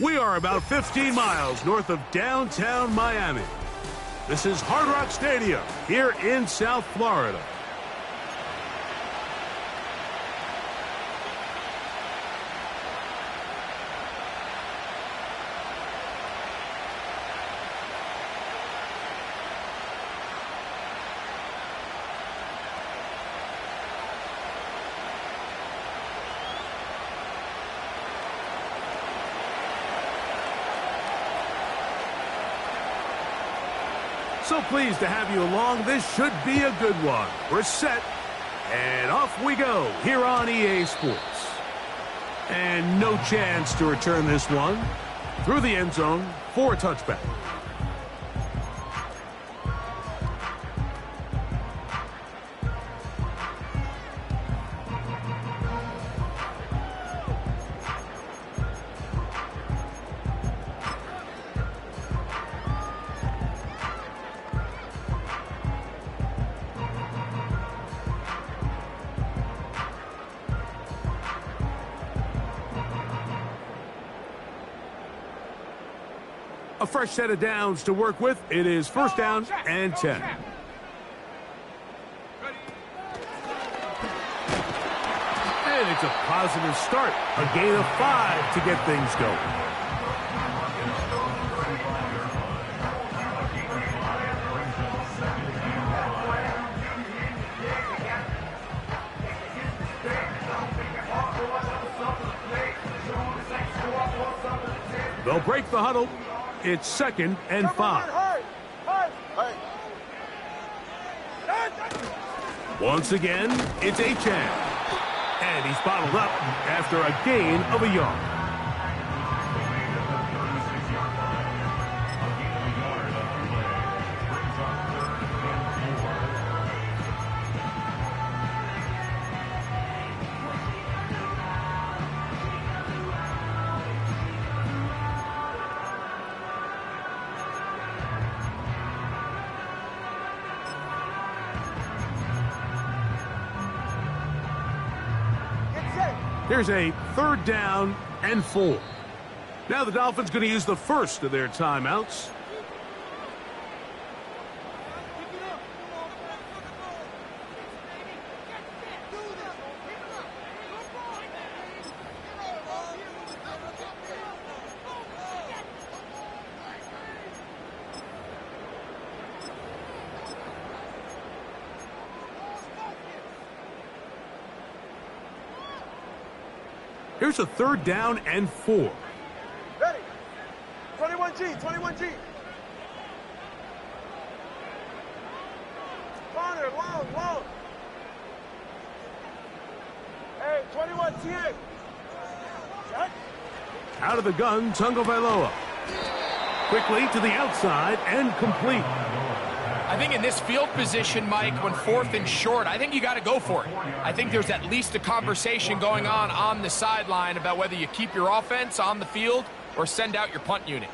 We are about 15 miles north of downtown Miami. This is Hard Rock Stadium here in South Florida. So pleased to have you along. This should be a good one. We're set, and off we go here on EA Sports. And no chance to return this one through the end zone for a touchback. A fresh set of downs to work with. It is first down and 10. And it's a positive start. A gain of 5 to get things going. They'll break the huddle. It's second and 5. Once again, it's Achane. And he's bottled up after a gain of a yard. Here's a third down and 4. Now the Dolphins going to use the first of their timeouts. Here's a third down and 4. Ready. 21G, 21G. Corner, long. Hey, 21TA. Check. Out of the gun, Tagovailoa. Quickly to the outside and complete. I think in this field position, Mike, when fourth and short, I think you got to go for it. I think there's at least a conversation going on the sideline about whether you keep your offense on the field or send out your punt unit.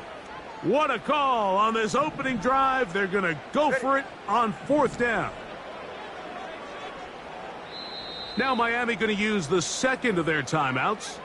What a call on this opening drive. They're going to go for it on fourth down. Now Miami going to use the second of their timeouts.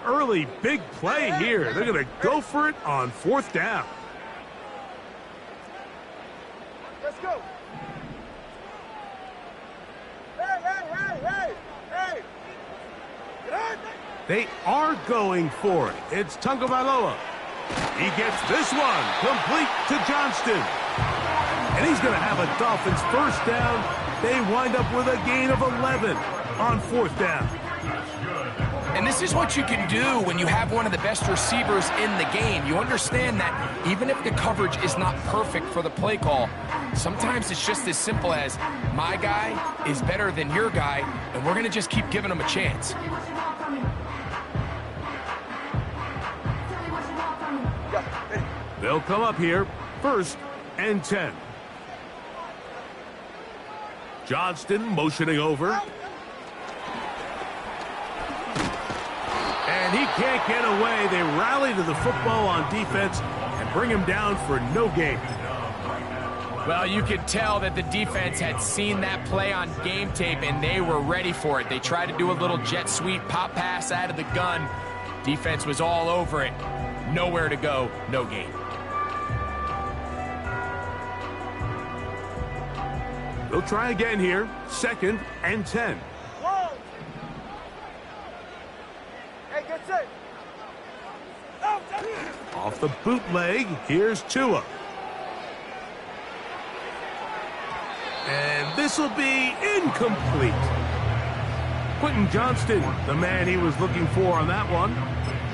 Early big play here. They're going to go for it on fourth down. Let's go. Hey. Get on. They are going for it. It's Tagovailoa. He gets this one complete to Johnston. And he's going to have a Dolphins first down. They wind up with a gain of 11 on fourth down. And this is what you can do when you have one of the best receivers in the game. You understand that even if the coverage is not perfect for the play call, sometimes it's just as simple as my guy is better than your guy, and we're going to just keep giving him a chance. Yeah, They'll come up here, 1st and 10. Johnston motioning over. And he can't get away. They rally to the football on defense and bring him down for no gain. Well, you could tell that the defense had seen that play on game tape, and they were ready for it. They tried to do a little jet sweep pop pass out of the gun. Defense was all over it. Nowhere to go, no gain. They'll try again here, 2nd and 10. Whoa! Hey, get set. Off the bootleg, here's Tua. And this will be incomplete. Quentin Johnston, the man he was looking for on that one.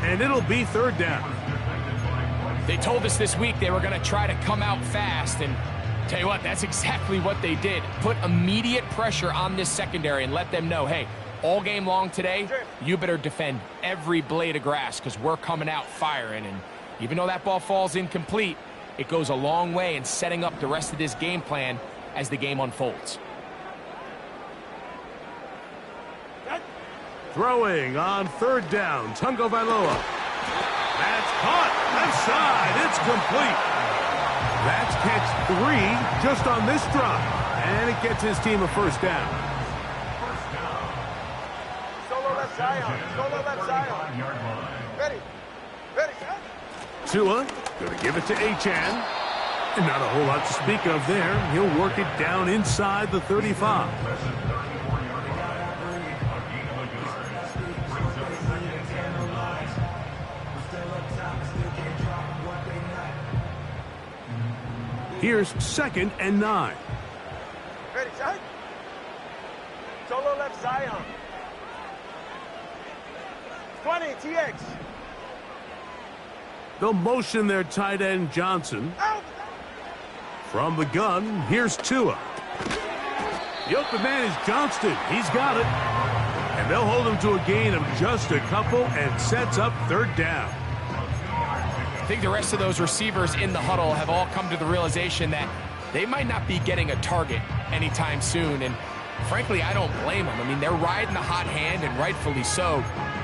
And it'll be 3rd down. They told us this week they were going to try to come out fast, and tell you what, that's exactly what they did. Put immediate pressure on this secondary and let them know, hey, all game long today, you better defend every blade of grass because we're coming out firing. And even though that ball falls incomplete, it goes a long way in setting up the rest of this game plan as the game unfolds. Throwing on 3rd down, Tungo Vailoa. That's caught, left side, it's complete. That's catch 3 just on this drive, and it gets his team a 1st down. Solo left Zion. Solo left Zion. Ready. Ready. Tua going to give it to Achane. And not a whole lot to speak of there. He'll work it down inside the 35. Here's 2nd and 9. Ready, Zion. Solo left Zion. 20, TX. They'll motion their tight end Johnson. Out. From the gun, here's Tua. The open man is Johnston. He's got it. And they'll hold him to a gain of just a couple and sets up 3rd down. I think the rest of those receivers in the huddle have all come to the realization that they might not be getting a target anytime soon. And frankly, I don't blame them. I mean, they're riding the hot hand, and rightfully so.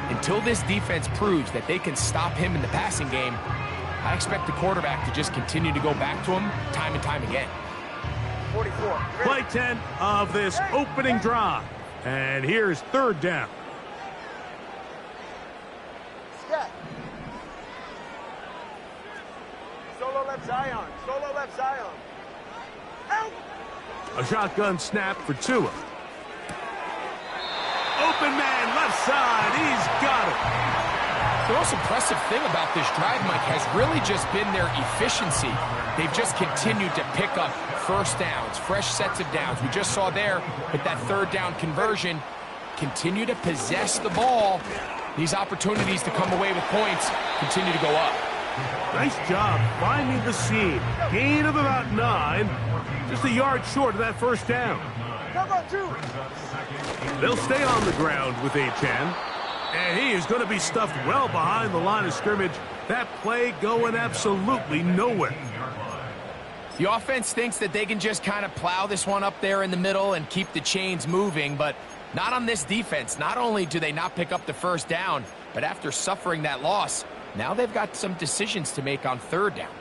Until this defense proves that they can stop him in the passing game, I expect the quarterback to just continue to go back to him time and time again. 44. Play 10 of this opening drive. And here's 3rd down. Scat. Solo left Zion. Solo left Zion. Out. A shotgun snap for Tua. Open man, left side. He's got it. The most impressive thing about this drive, Mike, has really just been their efficiency. They've just continued to pick up 1st downs, fresh sets of downs. We just saw there with that 3rd down conversion, continue to possess the ball. These opportunities to come away with points continue to go up. Nice job finding the seam. Gain of about 9. Just a yard short of that 1st down. Come on, 2. They'll stay on the ground with Achane. And he is going to be stuffed well behind the line of scrimmage. That play going absolutely nowhere. The offense thinks that they can just kind of plow this one up there in the middle and keep the chains moving, but not on this defense. Not only do they not pick up the 1st down, but after suffering that loss, now they've got some decisions to make on 3rd down.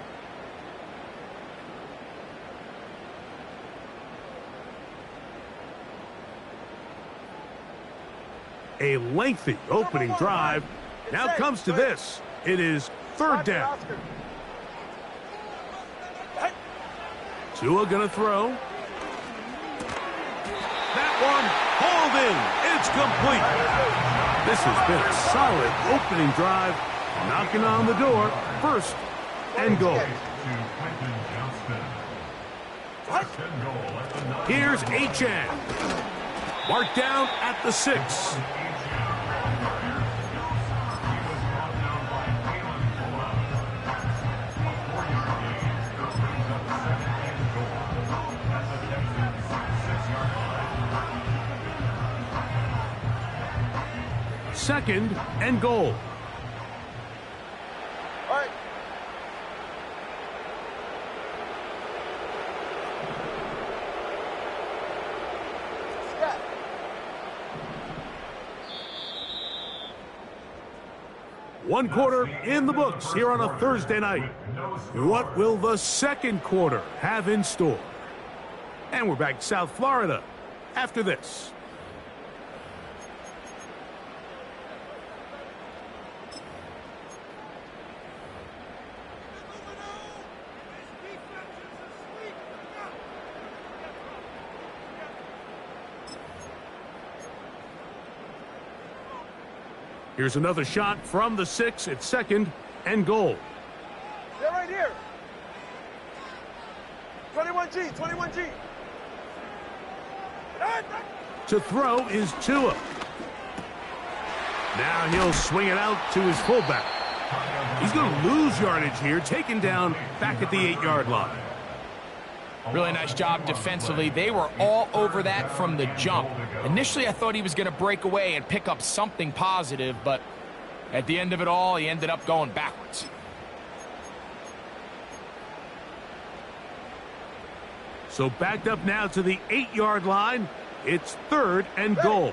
A lengthy opening drive. Now comes to this. It is 3rd down. Tua gonna throw. That one hauled in. It's complete. This has been a solid opening drive. Knocking on the door. 1st and goal. Here's Achane. Marked down at the 6. Second and goal. All right. One quarter in the books here on a Thursday night. What will the second quarter have in store? And we're back to South Florida after this. Here's another shot from the 6 at second and goal. They're right here. 21G, 21G. To throw is Tua. Now he'll swing it out to his fullback. He's going to lose yardage here, taken down back at the 8-yard line. Really nice job defensively. They were all over that from the jump. Initially, I thought he was going to break away and pick up something positive, but at the end of it all, he ended up going backwards. So backed up now to the 8-yard line. It's third and goal.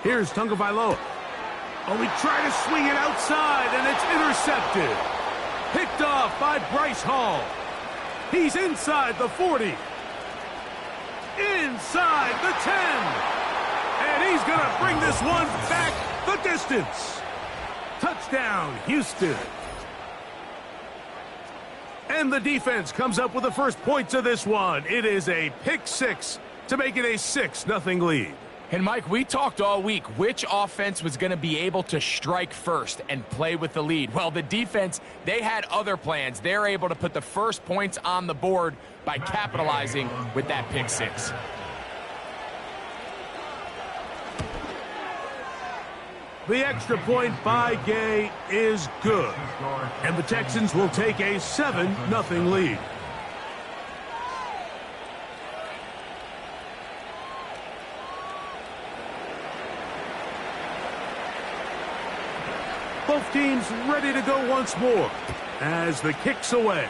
Here's Tagovailoa. Oh, he tried to swing it outside, and it's intercepted. Picked off by Bryce Hall. He's inside the 40. Inside the 10. And he's going to bring this one back the distance. Touchdown, Houston. And the defense comes up with the first points of this one. It is a pick 6 to make it a 6-0 lead. And, Mike, we talked all week which offense was going to be able to strike first and play with the lead. Well, the defense, they had other plans. They're able to put the first points on the board by capitalizing with that pick 6. The extra point by Gay is good. And the Texans will take a 7-0 lead. Both teams ready to go once more as the kick's away.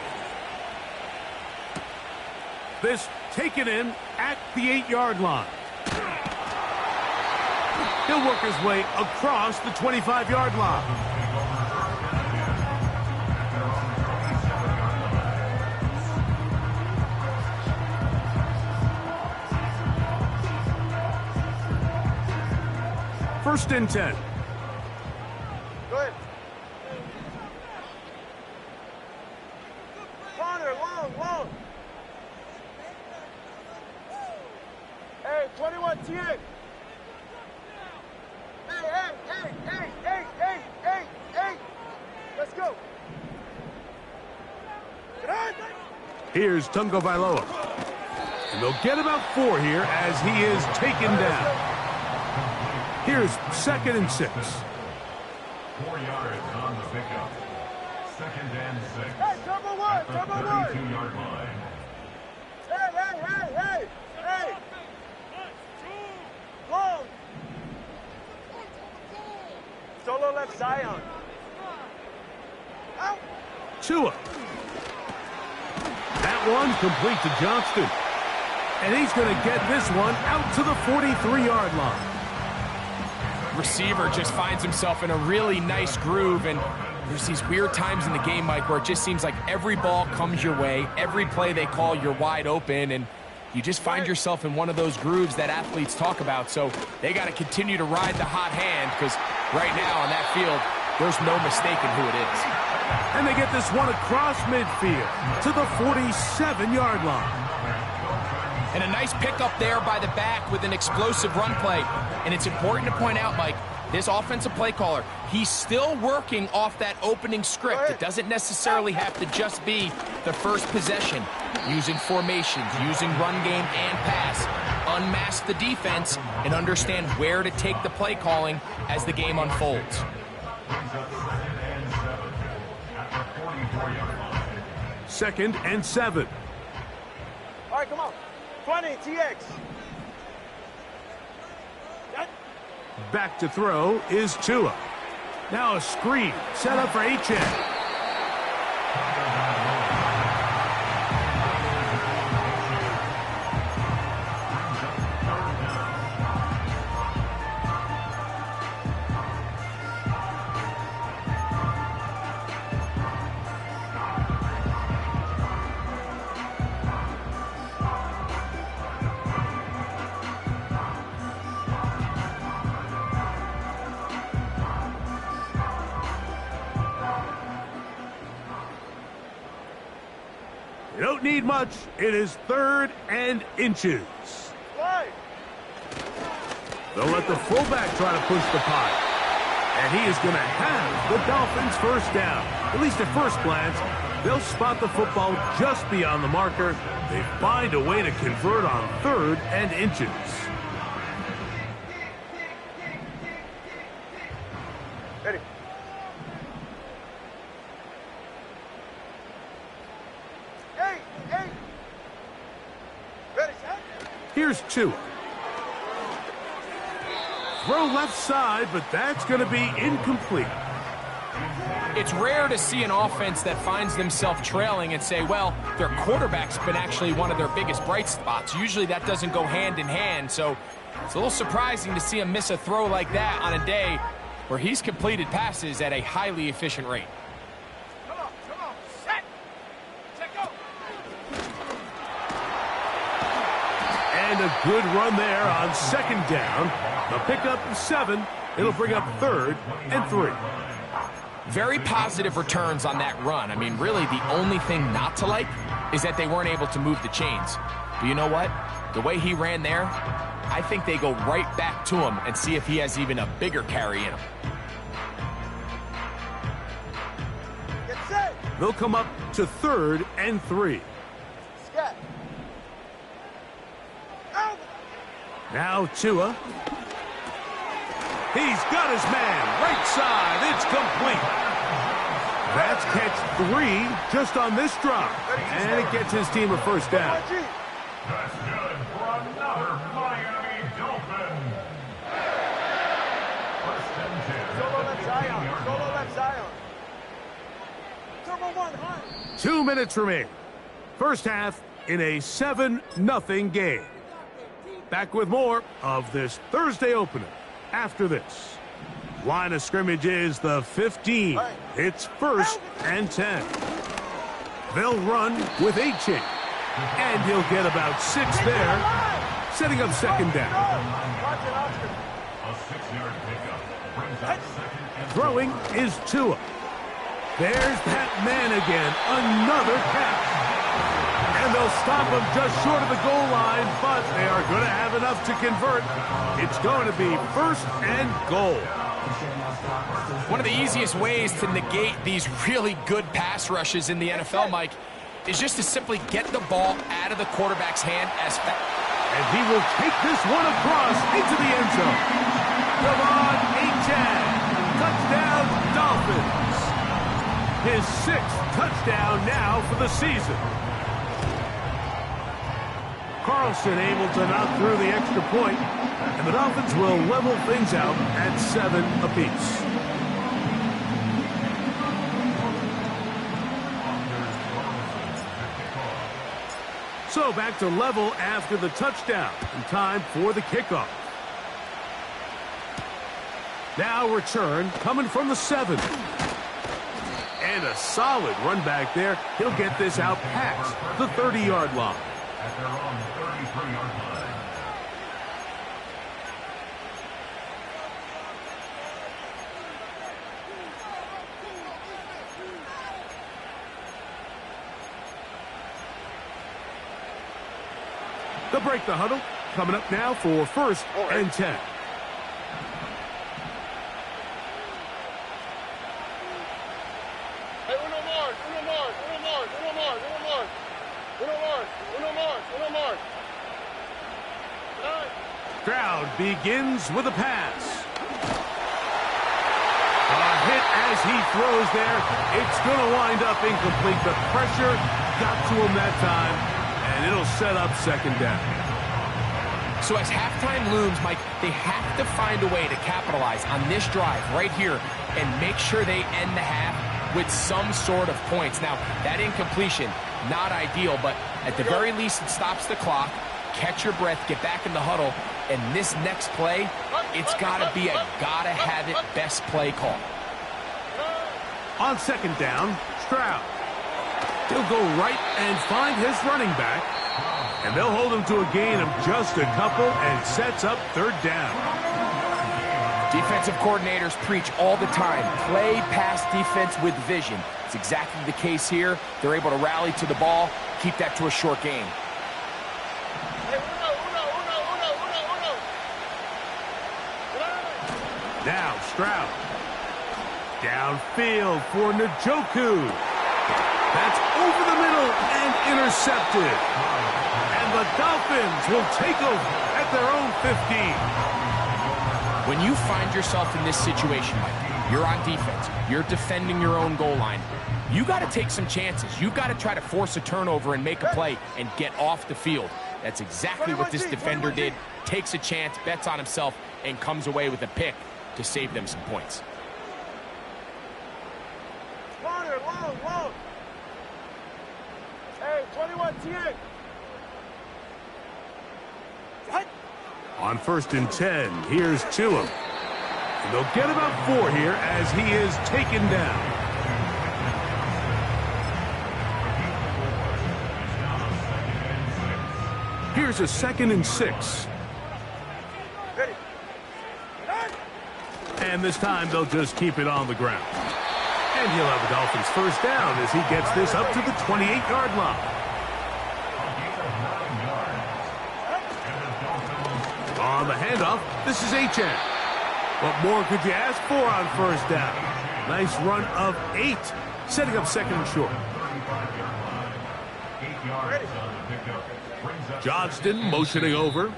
This taken in at the 8-yard line. He'll work his way across the 25-yard line. First and 10. Go ahead. Connor, long. Hey, 21 TA. Hey. Let's go. Here's Tagovailoa. And they'll get about 4 here as he is taken down. Here's second and 6. 4 yards on the pickup. Second and 6. Hey, cover one. 32-yard line. Hey. Long. Solo left Zion. Out. Tua. That one complete to Johnston. And he's going to get this one out to the 43-yard line. Receiver just finds himself in a really nice groove, and there's these weird times in the game, Mike, where it just seems like every ball comes your way, every play they call, you're wide open, and you just find yourself in one of those grooves that athletes talk about. So they got to continue to ride the hot hand, because right now on that field, there's no mistaking who it is. And they get this one across midfield to the 47-yard line. And a nice pickup there by the back with an explosive run play. And it's important to point out, Mike, this offensive play caller, he's still working off that opening script. It doesn't necessarily have to just be the first possession. Using formations, using run game and pass. Unmask the defense and understand where to take the play calling as the game unfolds. Second and 7. All right, come on. 20, TX. Back to throw is Tua. Now a screen set up for Achane. You don't need much. It is 3rd and inches. Right. They'll let the fullback try to push the pile. And he is going to have the Dolphins first down. At least at first glance, they'll spot the football just beyond the marker. They find a way to convert on 3rd and inches. Ready. Hey, hey. Ready, set. Here's Tua. Throw left side, but that's going to be incomplete. It's rare to see an offense that finds themselves trailing and say, well, their quarterback's been actually one of their biggest bright spots. Usually that doesn't go hand in hand, so it's a little surprising to see him miss a throw like that on a day where he's completed passes at a highly efficient rate. Come on, set. Set, go. And a good run there on 2nd down. The pickup of 7. It'll bring up 3rd and 3. Very positive returns on that run. I mean, really, the only thing not to like is that they weren't able to move the chains. But you know what? The way he ran there, I think they go right back to him and see if he has even a bigger carry in him. Get set. They'll come up to 3rd and 3. Scat. Out. Now Tua. He's got his man. Right side. It's complete. That's catch 3 just on this drop. And it gets his team a first down. G. That's good for another Miami Dolphin. 1st and 10. Solo left Zion. Solo left Zion. Turbo 1, high. 2 minutes remain. First half in a 7-0 game. Back with more of this Thursday opener after this. Line of scrimmage is the 15. It's 1st and 10. They'll run with Achane. And he'll get about 6 there, setting up 2nd down. Watch it, Oscar. A 6-yard pickup brings up 2nd and Throwing is Tua. There's that man again. Another catch. And they'll stop him just short of the goal line, but they are going to have enough to convert. It's going to be 1st and goal. One of the easiest ways to negate these really good pass rushes in the NFL, Mike, is just to simply get the ball out of the quarterback's hand as fast. And he will take this one across into the end zone. Devon Achane. Touchdown, Dolphins. His 6th touchdown now for the season. Carlson able to knock through the extra point, and the Dolphins will level things out at 7 apiece. So back to level after the touchdown, and time for the kickoff. Now return coming from the 7. And a solid run back there. He'll get this out past the 30-yard line. at their own 33-yard line. They'll break the huddle. Coming up now for 1st and 10. Hey, uno more. Stroud begins with a pass. A hit as he throws there. It's going to wind up incomplete. The pressure got to him that time, and it'll set up 2nd down. So as halftime looms, Mike, they have to find a way to capitalize on this drive right here and make sure they end the half with some sort of points. Now, that incompletion, not ideal, but at the very least it stops the clock. Catch your breath, get back in the huddle, and this next play, it's got to be a gotta-have-it best play call. On 2nd down, Stroud. He'll go right and find his running back. And they'll hold him to a gain of just a couple and sets up 3rd down. Defensive coordinators preach all the time, play pass defense with vision. It's exactly the case here. They're able to rally to the ball, keep that to a short game. Now Stroud. Downfield for Njoku. That's over the middle and intercepted. And the Dolphins will take over at their own 15. When you find yourself in this situation, Mike, you're on defense, you're defending your own goal line, you got to take some chances. You got to try to force a turnover and make a play and get off the field. That's exactly what this defender did. Takes a chance, bets on himself, and comes away with a pick to save them some points. Corner, long. Hey, 21 TA. On 1st and 10, here's Chillum. And they'll get about 4 here as he is taken down. Here's a 2nd and 6. And this time they'll just keep it on the ground. And he'll have the Dolphins first down as he gets this up to the 28-yard line. On the handoff, this is Achane. What more could you ask for on first down? Nice run of 8, setting up 2nd and short. Johnston motioning over.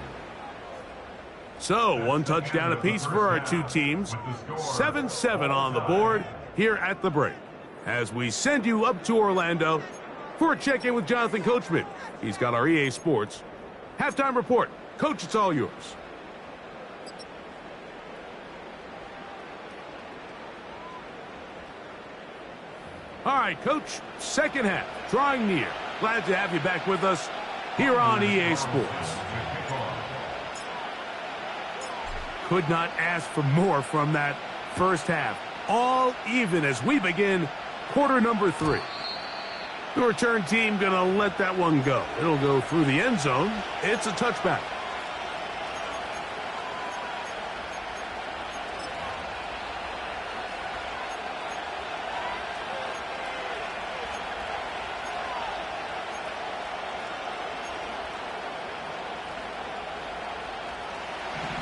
So, 1 touchdown apiece for our two teams. 7-7 on the board here at the break. As we send you up to Orlando for a check-in with Jonathan Coachman. He's got our EA Sports halftime report. Coach, it's all yours. All right, Coach, second half, drawing near. Glad to have you back with us here on EA Sports. Could not ask for more from that first half. All even as we begin quarter number 3. The return team going to let that one go. It'll go through the end zone. It's a touchback.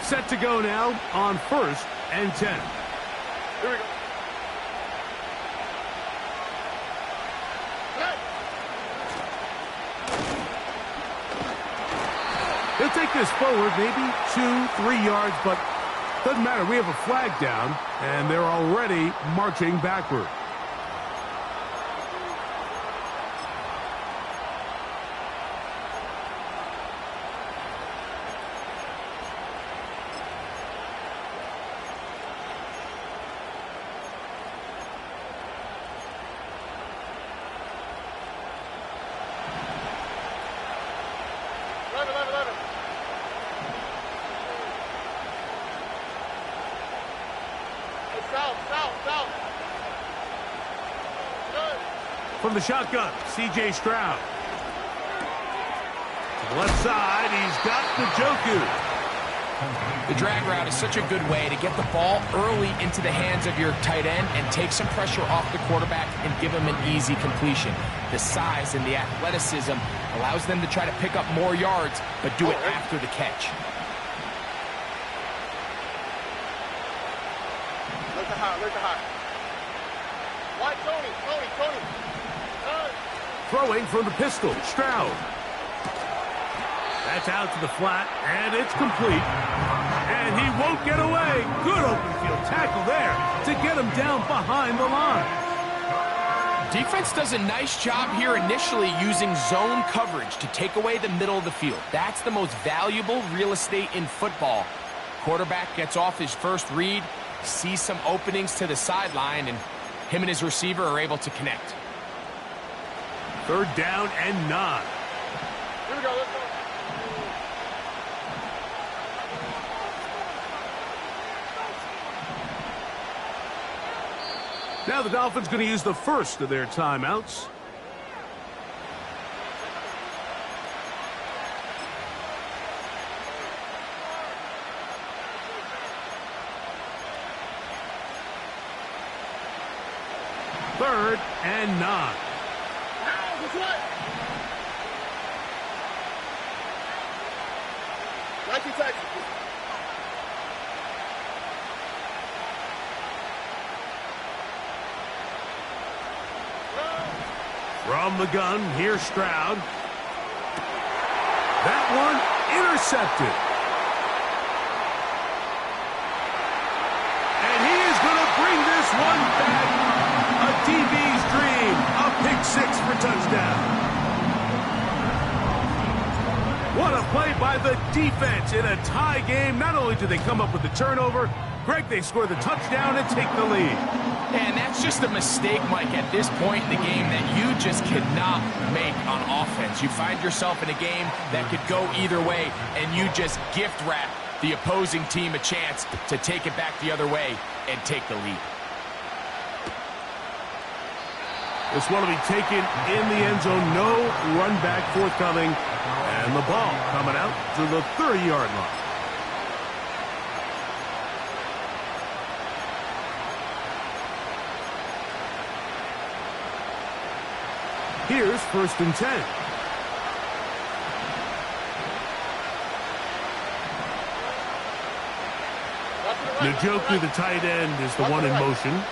Set to go now on 1st and 10. Here we go. He'll take this forward, maybe 2-3 yards, but doesn't matter. We have a flag down, and they're already marching backward. From the shotgun, C.J. Stroud. To the left side, he's got Njoku. The drag route is such a good way to get the ball early into the hands of your tight end and take some pressure off the quarterback and give him an easy completion. The size and the athleticism allows them to try to pick up more yards, but do it after the catch. Look high. Why, Tony. Throwing from the pistol, Stroud. That's out to the flat, and it's complete. And he won't get away. Good open field tackle there to get him down behind the line. Defense does a nice job here initially using zone coverage to take away the middle of the field. That's the most valuable real estate in football. Quarterback gets off his first read, sees some openings to the sideline, and him and his receiver are able to connect. 3rd down and 9. Here we go, let's go. Now the Dolphins going to use the first of their timeouts. 3rd and 9. From the gun, here's Stroud. That one intercepted. And he is going to bring this one back. A DB's dream. A pick 6 for touchdown. What a play by the defense in a tie game. Not only do they come up with the turnover, Greg, they score the touchdown and take the lead. And that's just a mistake, Mike, at this point in the game that you just cannot make on offense. You find yourself in a game that could go either way, and you just gift wrap the opposing team a chance to take it back the other way and take the lead. This one will be taken in the end zone. No run back forthcoming. And the ball coming out to the 30-yard line. Here's 1st and 10. Njoku, the tight end, is the one in motion.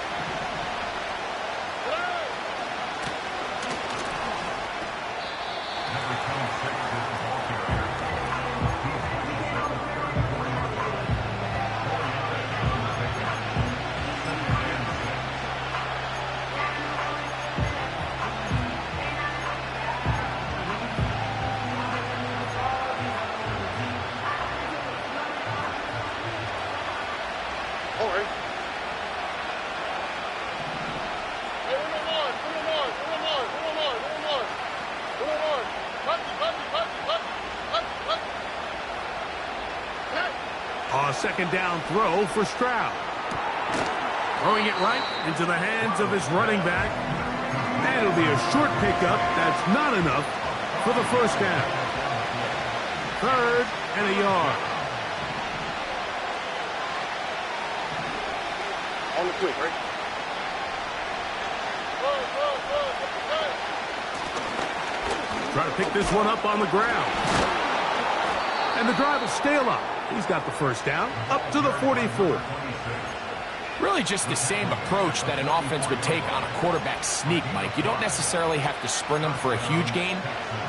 Second down throw for Stroud. Throwing it right into the hands of his running back. And it'll be a short pickup. That's not enough for the 1st down. 3rd and a yard. On the quick, right? Try to pick this one up on the ground. And the drive will stay alive. He's got the 1st down up to the 44. Really just the same approach that an offense would take on a quarterback sneak, Mike. You don't necessarily have to spring them for a huge gain.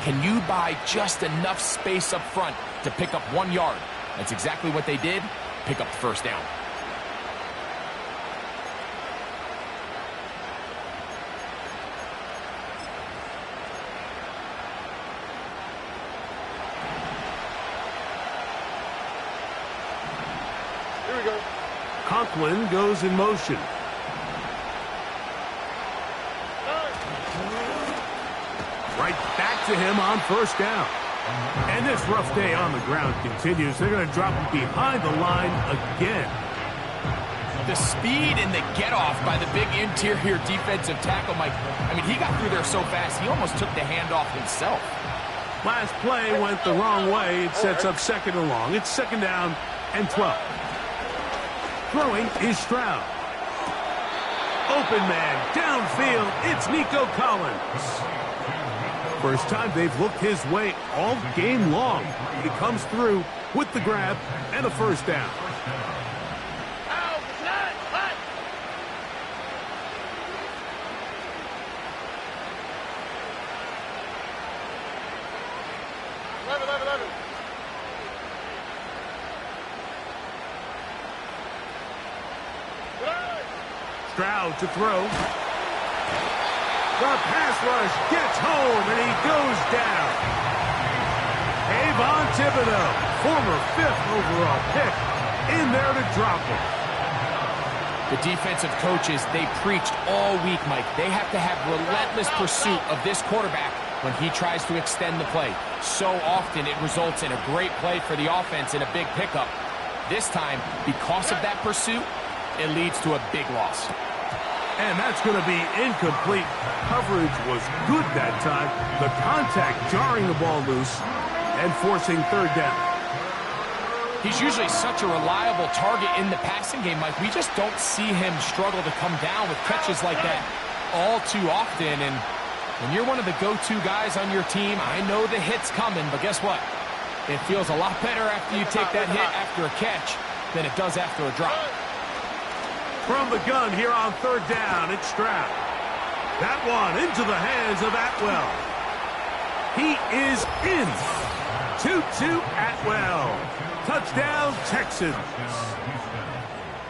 Can you buy just enough space up front to pick up 1 yard? That's exactly what they did. Pick up the 1st down. Conklin goes in motion. Right back to him on 1st down. And this rough day on the ground continues. They're going to drop him behind the line again. The speed and the get-off by the big interior defensive tackle, Mike. I mean, he got through there so fast, he almost took the handoff himself. Last play went the wrong way. It sets up 2nd and long. It's 2nd down and 12. Throwing is Stroud. Open man, downfield, it's Nico Collins. First time they've looked his way all game long. He comes through with the grab and a 1st down. Stroud to throw. The pass rush gets home, and he goes down. Kayvon Thibodeaux, former 5th overall pick, in there to drop him. The defensive coaches, they preached all week, Mike. They have to have relentless pursuit of this quarterback when he tries to extend the play. So often it results in a great play for the offense and a big pickup. This time, because of that pursuit, it leads to a big loss. And that's going to be incomplete. Coverage was good that time. The contact jarring the ball loose and forcing 3rd down. He's usually such a reliable target in the passing game, Mike. We just don't see him struggle to come down with catches like that. all too often, and when you're one of the go-to guys on your team, I know the hit's coming, but guess what? It feels a lot better after you take that hit after a catch than it does after a drop. From the gun here on third down, it's Stroud. That one into the hands of Atwell. He is in. 2-2 Atwell. Touchdown, Texans.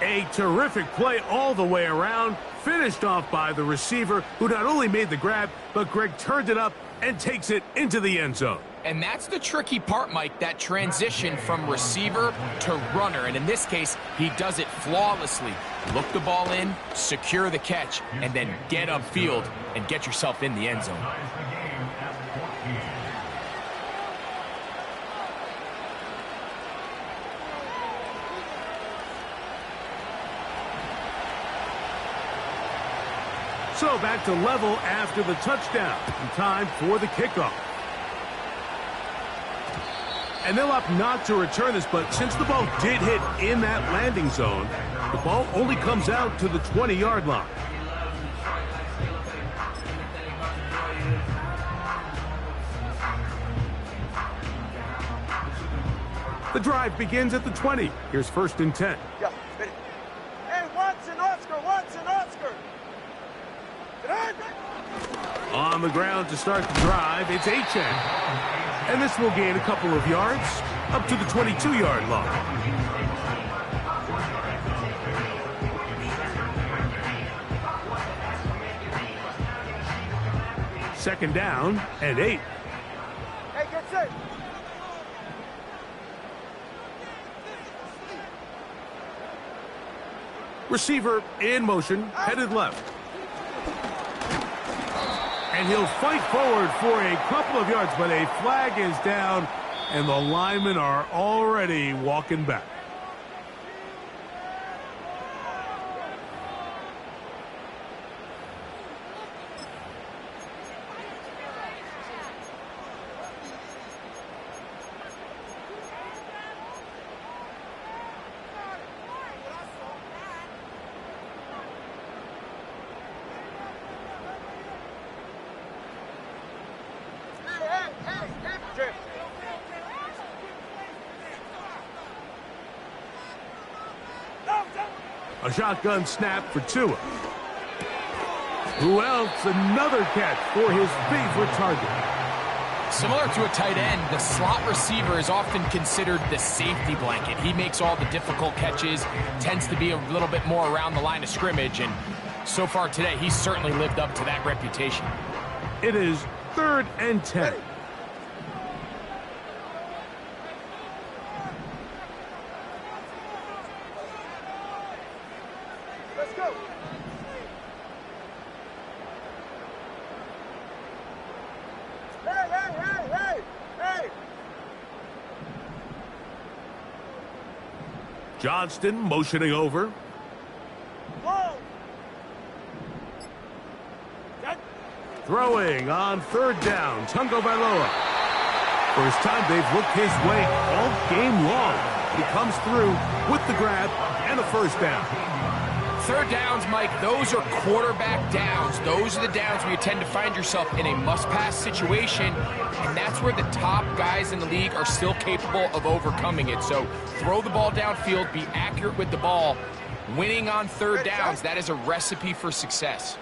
A terrific play all the way around, finished off by the receiver, who not only made the grab, but Greg turned it up and takes it into the end zone. And that's the tricky part, Mike, that transition from receiver to runner. And in this case, he does it flawlessly. Look the ball in, secure the catch, and then get upfield and get yourself in the end zone. So back to level after the touchdown. And time for the kickoff. And they'll opt not to return this, but since the ball did hit in that landing zone, the ball only comes out to the 20-yard line. The drive begins at the 20. Here's 1st and 10. Yeah, ready. Hey, Watson, Oscar, Watson, Oscar. On the ground to start the drive, it's Achane. And this will gain a couple of yards up to the 22-yard line. Second down and 8. Hey, get set. Receiver in motion, headed left. And he'll fight forward for a couple of yards, but a flag is down, and the linemen are already walking back. A shotgun snap for Tua. Who else? Another catch for his favorite target. Similar to a tight end, the slot receiver is often considered the safety blanket. He makes all the difficult catches, tends to be a little bit more around the line of scrimmage, and so far today, he's certainly lived up to that reputation. It is 3rd and 10. Let's go. Hey, hey, hey, hey, hey. Johnston motioning over. Whoa. Throwing on 3rd down, Tungo Bailoa. First time they've looked his way all game long. He comes through with the grab and a 1st down. 3rd downs, Mike, those are quarterback downs. Those are the downs where you tend to find yourself in a must-pass situation, and that's where the top guys in the league are still capable of overcoming it. So throw the ball downfield, be accurate with the ball. Winning on 3rd downs, that is a recipe for success.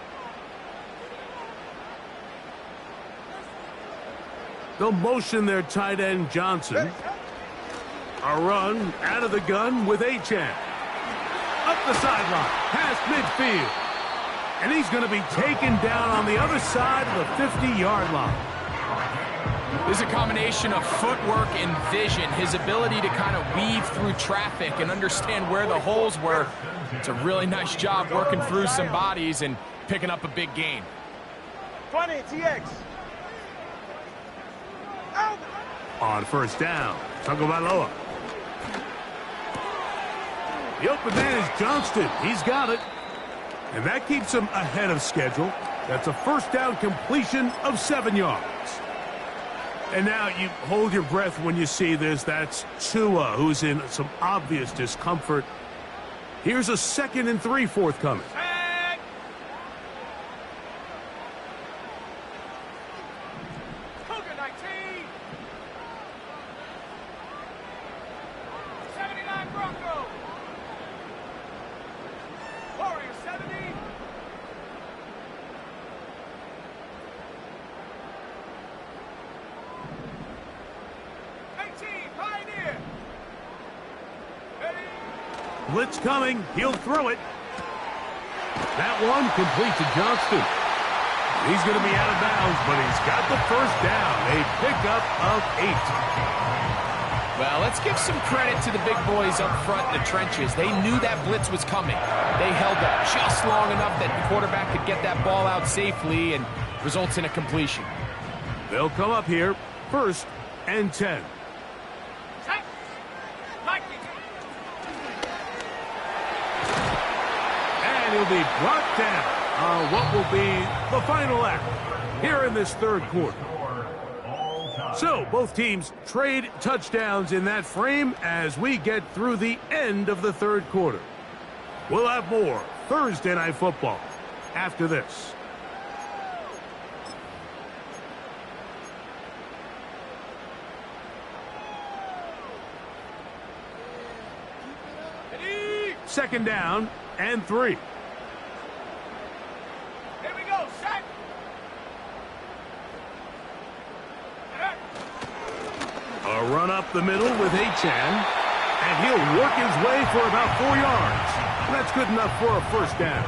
They'll motion their tight end Johnson. A run out of the gun with Achane. Up the sideline, past midfield. And he's going to be taken down on the other side of the 50-yard line. This is a combination of footwork and vision, his ability to kind of weave through traffic and understand where the holes were. It's a really nice job working through some bodies and picking up a big gain. 20, TX. Out. On 1st down, Tungo Bailoa. The open man is Johnston. He's got it. And that keeps him ahead of schedule. That's a 1st down completion of 7 yards. And now you hold your breath when you see this. That's Tua, who's in some obvious discomfort. Here's a 2nd and 3 forthcoming. Blitz coming. He'll throw it. That one complete to Johnston. He's going to be out of bounds, but he's got the first down. A pickup of 8. Well, let's give some credit to the big boys up front in the trenches. They knew that blitz was coming. They held up just long enough that the quarterback could get that ball out safely and results in a completion. They'll come up here, 1st and 10. And he'll be brought down on what will be the final act here in this 3rd quarter. So, both teams trade touchdowns in that frame as we get through the end of the 3rd quarter. We'll have more Thursday Night Football after this. Second down and 3. Here we go, set. A run up the middle with Achane, and he'll work his way for about 4 yards. That's good enough for a first down.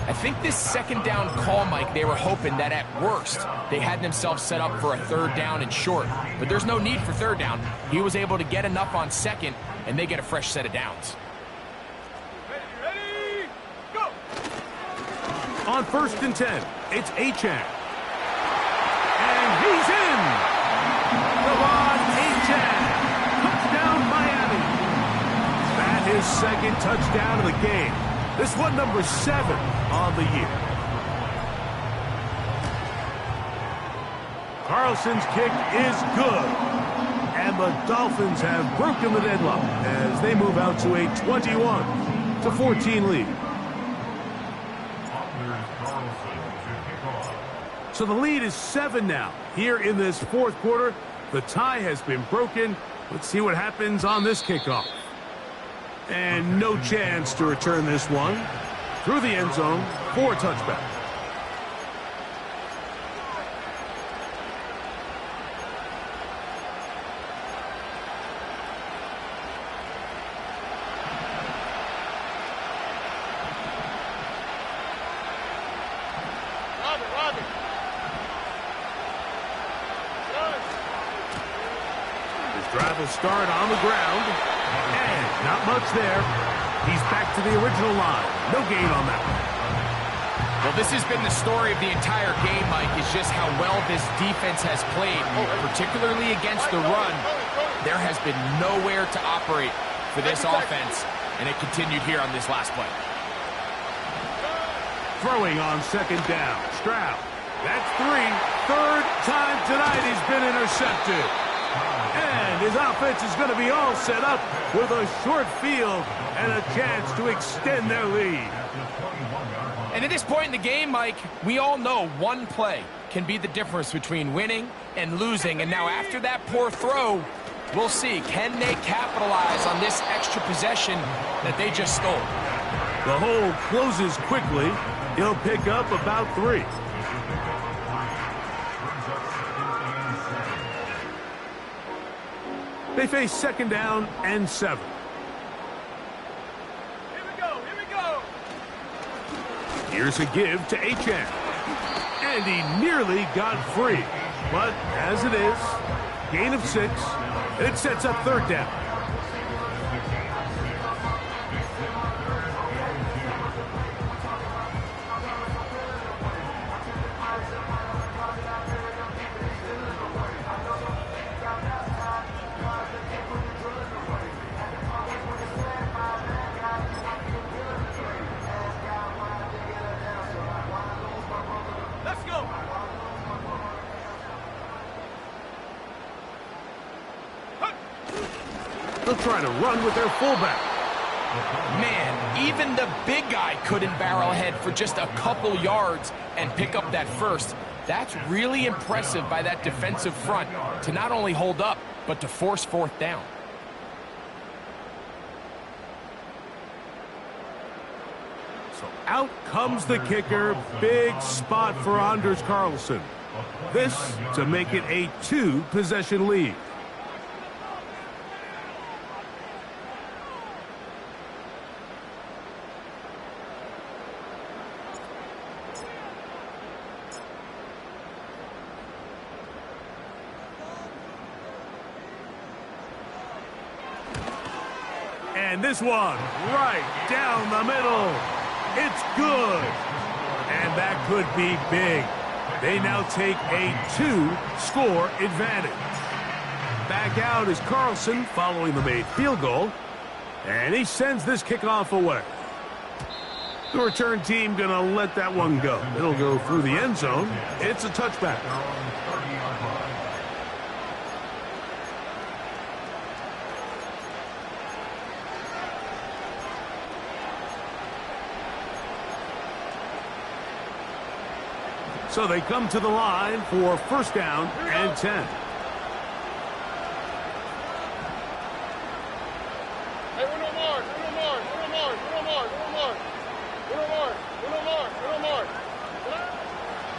I think this second down call, Mike, they were hoping that at worst they had themselves set up for a 3rd down and short. But there's no need for 3rd down. He was able to get enough on 2nd, and they get a fresh set of downs. Ready, go! On 1st and 10, it's Achane. And he's in! De'Von Achane! Touchdown, Miami! That is 2nd touchdown of the game. This one number 7 on the year. Carlson's kick is good. And the Dolphins have broken the deadlock as they move out to a 21-14 lead. So the lead is 7 now. Here in this 4th quarter, the tie has been broken. Let's see what happens on this kickoff. And no chance to return this one. Through the end zone for a touchback. Robbie. His drive will start on the ground. And not much there. He's back to the original line. No gain on that one. Well, this has been the story of the entire game, Mike, is just how well this defense has played, particularly against the run. There has been nowhere to operate for this offense, and it continued here on this last play. Throwing on 2nd down. Stroud. That's 3. 3rd time tonight he's been intercepted. And his offense is going to be all set up with a short field and a chance to extend their lead. And at this point in the game, Mike, we all know one play can be the difference between winning and losing. And now after that poor throw, we'll see, can they capitalize on this extra possession that they just stole? The hole closes quickly. He'll pick up about 3. They face 2nd down and 7. Here we go. Here's a give to Achane. And he nearly got free. But as it is, gain of 6, and it sets up 3rd down. Let's go. They'll try to run with their fullback. Man, even the big guy couldn't barrel ahead for just a couple yards and pick up that first. That's really impressive by that defensive front to not only hold up, but to force 4th down. So out comes the kicker. Big spot for Anders Carlson. This to make it a 2-possession lead. And this one right down the middle. It's good. And that could be big. They now take a 2-score advantage. Back out is Carlson following the made field goal. And he sends this kickoff away. The return team going to let that one go. It'll go through the end zone. It's a touchback. So they come to the line for first down and 10.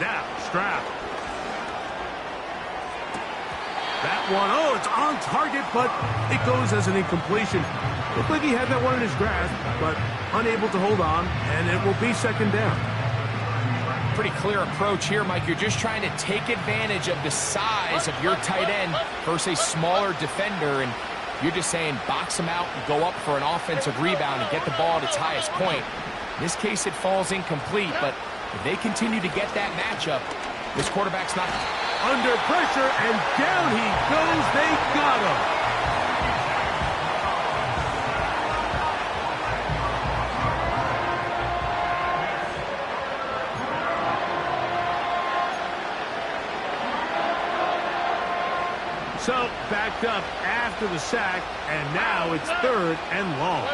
Now, Stroud. That one, oh, it's on target, but it goes as an incompletion. Looked like he had that one in his grasp, but unable to hold on, and it will be second down. Pretty clear approach here, Mike. You're just trying to take advantage of the size of your tight end versus a smaller defender, and you're just saying box him out and go up for an offensive rebound and get the ball at its highest point. In this case, it falls incomplete, but if they continue to get that matchup, this quarterback's not under pressure, and down he goes. They got him. So, backed up after the sack, and now it's third and long.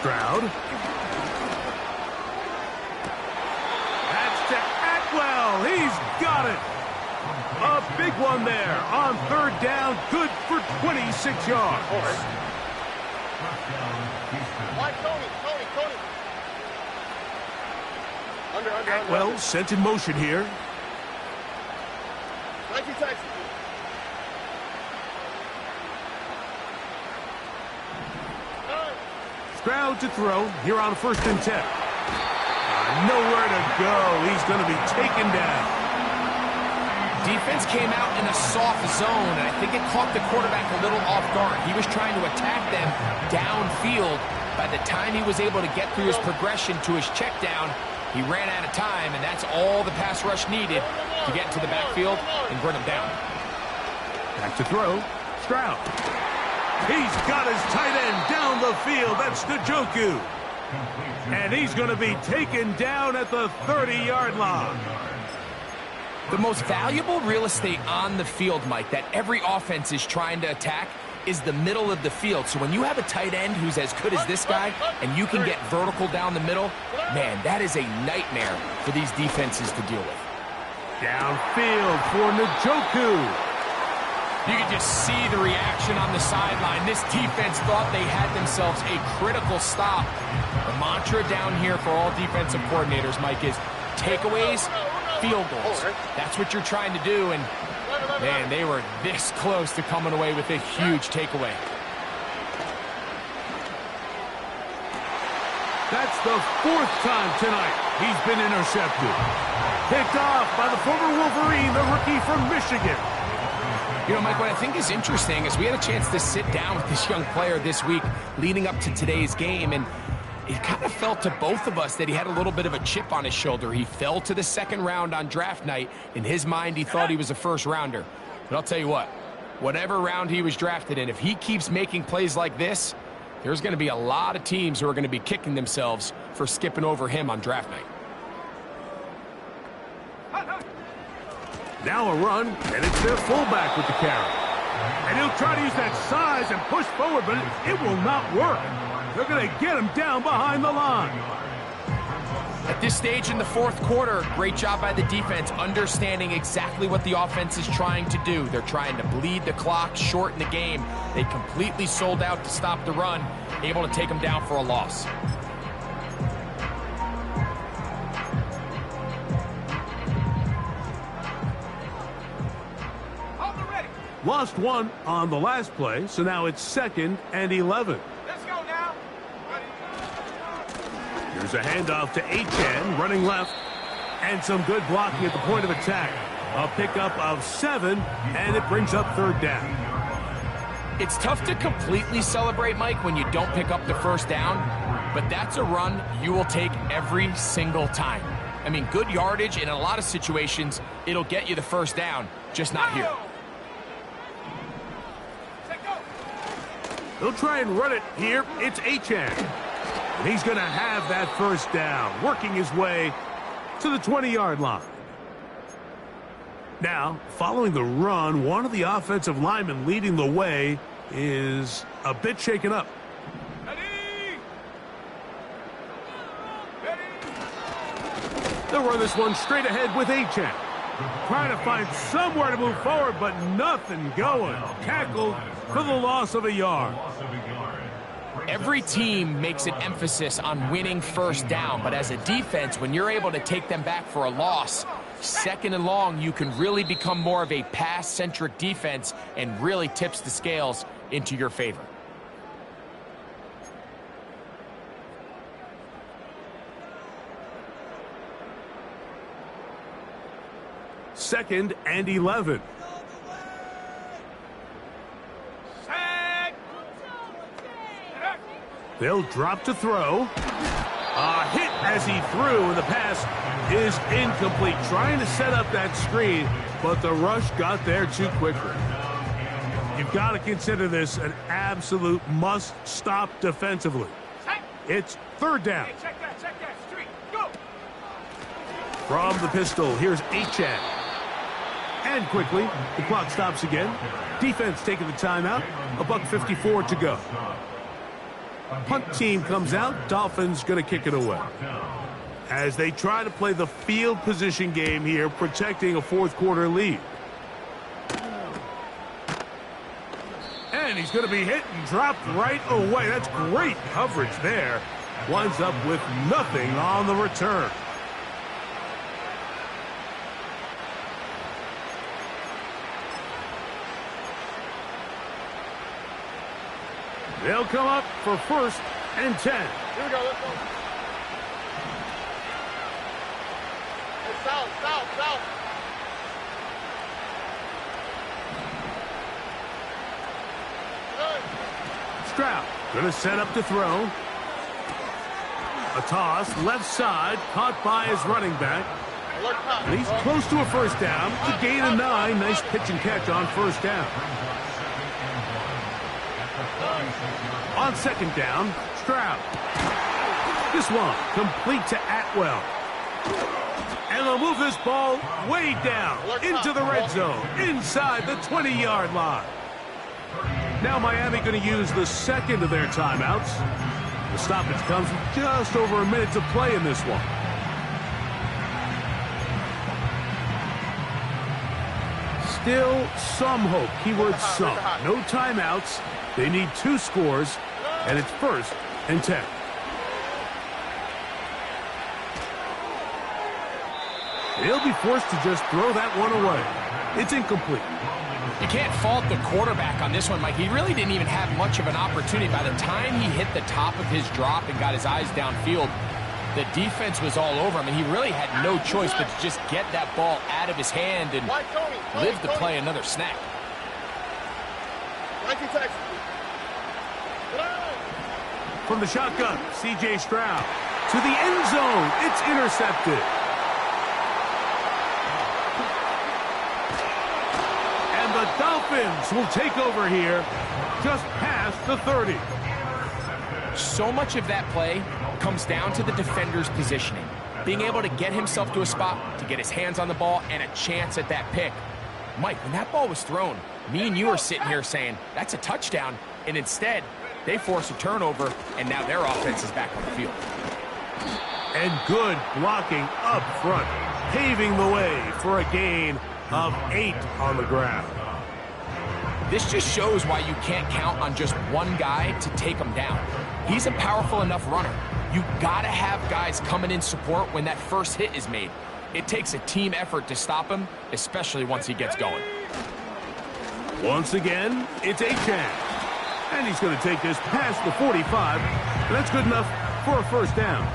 Stroud. That's to Atwell. He's got it. A big one there on third down. Good for 26 yards. Atwell sent in motion here. Stroud to throw here on first and 10. Nowhere to go. He's going to be taken down. Defense came out in a soft zone, and I think it caught the quarterback a little off guard. He was trying to attack them downfield. By the time he was able to get through his progression to his check down, he ran out of time, and that's all the pass rush needed to get into the backfield and bring him down. Back to throw. Stroud. He's got his tight end down the field. That's Njoku. And he's going to be taken down at the 30-yard line. The most valuable real estate on the field, Mike, that every offense is trying to attack is the middle of the field. So when you have a tight end who's as good as this guy and you can get vertical down the middle, man, that is a nightmare for these defenses to deal with. Downfield for Njoku. You can just see the reaction on the sideline. This defense thought they had themselves a critical stop. The mantra down here for all defensive coordinators, Mike, is takeaways, field goals. That's what you're trying to do, and man, they were this close to coming away with a huge takeaway. That's the fourth time tonight he's been intercepted. Picked off by the former Wolverine, the rookie from Michigan. You know, Mike, what I think is interesting is we had a chance to sit down with this young player this week leading up to today's game, and it kind of felt to both of us that he had a little bit of a chip on his shoulder. He fell to the second round on draft night. In his mind, he thought he was a first rounder. But I'll tell you what, whatever round he was drafted in, if he keeps making plays like this, there's going to be a lot of teams who are going to be kicking themselves for skipping over him on draft night. Now a run, and it's their fullback with the carry. And he'll try to use that size and push forward, but it will not work. They're going to get him down behind the line. At this stage in the fourth quarter, great job by the defense, understanding exactly what the offense is trying to do. They're trying to bleed the clock, shorten the game. They completely sold out to stop the run, able to take them down for a loss. Lost one on the last play, so now it's 2nd and 11. Let's go now. Here's a handoff to Achane, running left. And some good blocking at the point of attack. A pickup of 7, and it brings up 3rd down. It's tough to completely celebrate, Mike, when you don't pick up the first down, but that's a run you will take every single time. I mean, good yardage, and in a lot of situations, it'll get you the first down, just not here. They'll try and run it here. It's Achane. And he's going to have that first down, working his way to the 20-yard line. Now, following the run, one of the offensive linemen leading the way is a bit shaken up. They'll run this one straight ahead with Achane. Trying to find somewhere to move forward, but nothing going. Tackled for the loss of a yard. Every team makes an emphasis on winning first down, but as a defense, when you're able to take them back for a loss, 2nd and long, you can really become more of a pass-centric defense and really tips the scales into your favor. Second and 11. They'll drop to throw. A hit as he threw, and the pass is incomplete. Trying to set up that screen, but the rush got there too quickly. You've got to consider this an absolute must-stop defensively. It's 3rd down. Check that, street, go! From the pistol, here's Achane. And quickly, the clock stops again. Defense taking the timeout. $1:54 to go. Punt team comes out. Dolphins going to kick it away. As they try to play the field position game here, protecting a 4th quarter lead. And he's going to be hit and dropped right away. That's great coverage there. Winds up with nothing on the return. They'll come up for 1st and 10. Here we go, let's go. Hey, south. Good. Stroud going to set up to throw. A toss, left side, caught by his running back. And he's close to a first down. To gain of 9. Nice pitch and catch on 1st down. On 2nd down, Stroud. This one complete to Atwell. And they'll move this ball way down into the red zone, inside the 20-yard line. Now Miami going to use the 2nd of their timeouts. The stoppage comes with just over a minute to play in this one. Still some hope. Keyword some. No timeouts. They need 2 scores, and it's 1st and 10. They'll be forced to just throw that one away. It's incomplete. You can't fault the quarterback on this one, Mike. He really didn't even have much of an opportunity. By the time he hit the top of his drop and got his eyes downfield, the defense was all over him, and he really had no choice but to just get that ball out of his hand and live to play another snap. From the shotgun, C.J. Stroud to the end zone. It's intercepted. And the Dolphins will take over here just past the 30. So much of that play comes down to the defender's positioning. Being able to get himself to a spot, to get his hands on the ball, and a chance at that pick. Mike, when that ball was thrown, me and you are sitting here saying, that's a touchdown. And instead, they force a turnover, and now their offense is back on the field. And good blocking up front, paving the way for a gain of 8 on the ground. This just shows why you can't count on just one guy to take him down. He's a powerful enough runner. You gotta have guys coming in support when that first hit is made. It takes a team effort to stop him, especially once he gets going. Once again, it's Achane. And he's going to take this past the 45. And that's good enough for a first down.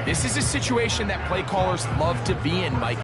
This is a situation that play callers love to be in, Mike.